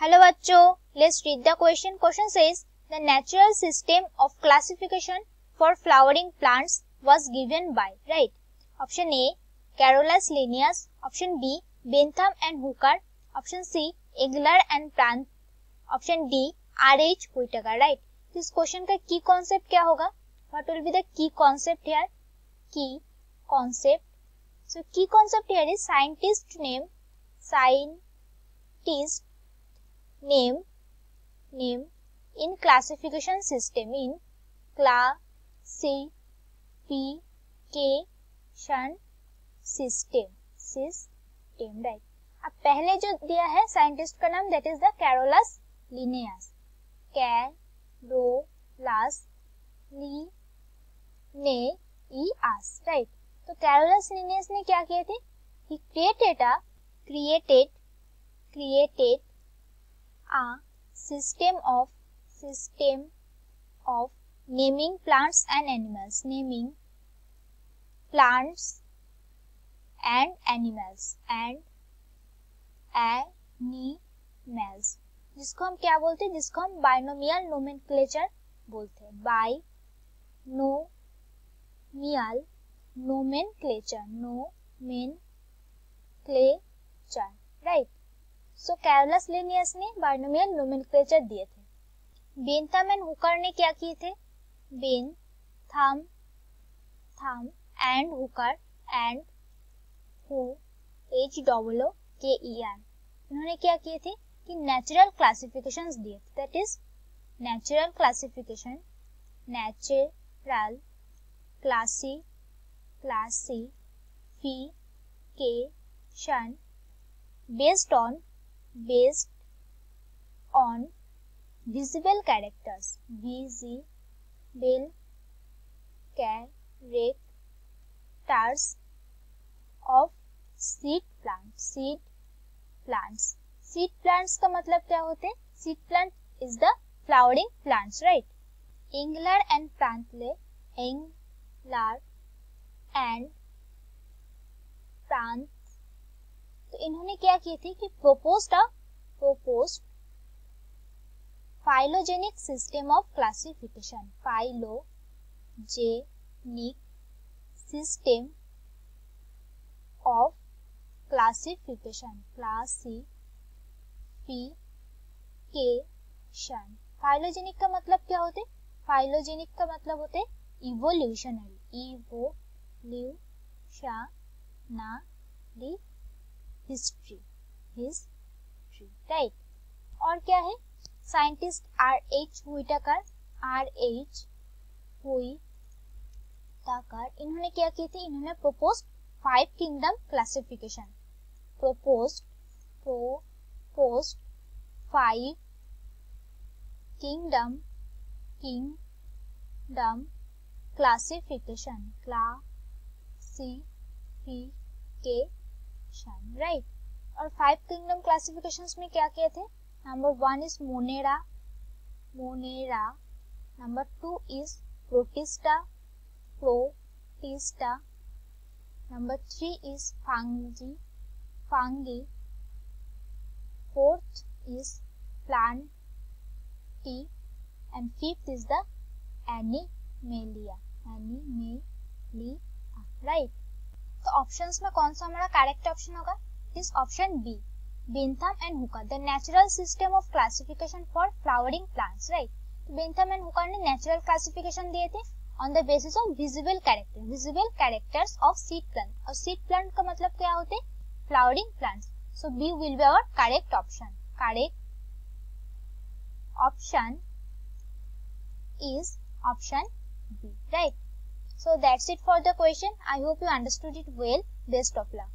Hello बच्चों, let's read the question. Question says the natural system of classification for flowering plants was given by. Right. Option A Carolus Linnaeus, option B Bentham and Hooker, option C Engler and Prantl, option D R H. Whittaker. Right. तो इस question का key concept क्या होगा? What will be the key concept here? Key concept. So key concept here is scientist name in classification system system. Right. अब पहले जो दिया है साइंटिस्ट का नाम, that is the Carolus Linnaeus. Carolus Linnaeus. Right. तो कैरोलस लिनियस ने क्या किए थे? ही created a system of naming plants and animals, जिसको हम क्या बोलते हैं? जिसको हम बाइनोमियल नोमेनक्लेचर बोलते हैं. Binomial nomenclature. राइट. सो कैरोलस लिनियस ने बाइनोमियल नोमेनक्लेचर दिए थे. बेंथम एंड हुकर ने क्या किए थे? Bentham and Hooker and HOOKER, इन्होंने क्या किए थे कि नेचुरल क्लासिफिकेशंस दिए थे. That is natural classification based on visible characters of seed plants का मतलब क्या होते हैं? seed plant is the flowering plants. right. Angler and Prantle, तो इन्होंने क्या किए थे कि proposed phylogenetic system of classification. Phylogenetic system of classification. Phylogenetic का मतलब क्या होते? Phylogenetic का मतलब होते evolutionary. हिस्ट्री. राइट. और क्या है? Scientist RH. व्हिटेकर, इन्होंने क्या किए थे? इन्होंने proposed 5 kingdom classification. Proposed 5 kingdom classification. Right. और 5 किंगडम क्लासिफिकेशंस में क्या किए थे? Number 1 is monera. Number 2 is protista. Number 3 is fungi. 4th is plantae and 5th is the animalia. Right. तो ऑप्शंस में कौन सा हमारा करेक्ट ऑप्शन होगा? Is option B, Bentham and Hooker, the natural system of classification for flowering plants. Right. तो Bentham and Hooker ने natural classification दिए थे on the basis of visible characters of seed plant. और seed plant का मतलब क्या होते? Flowering plants. So B will be our correct option. Correct option is option B. Right. So that's it for the question. I hope you understood it well. Best of luck.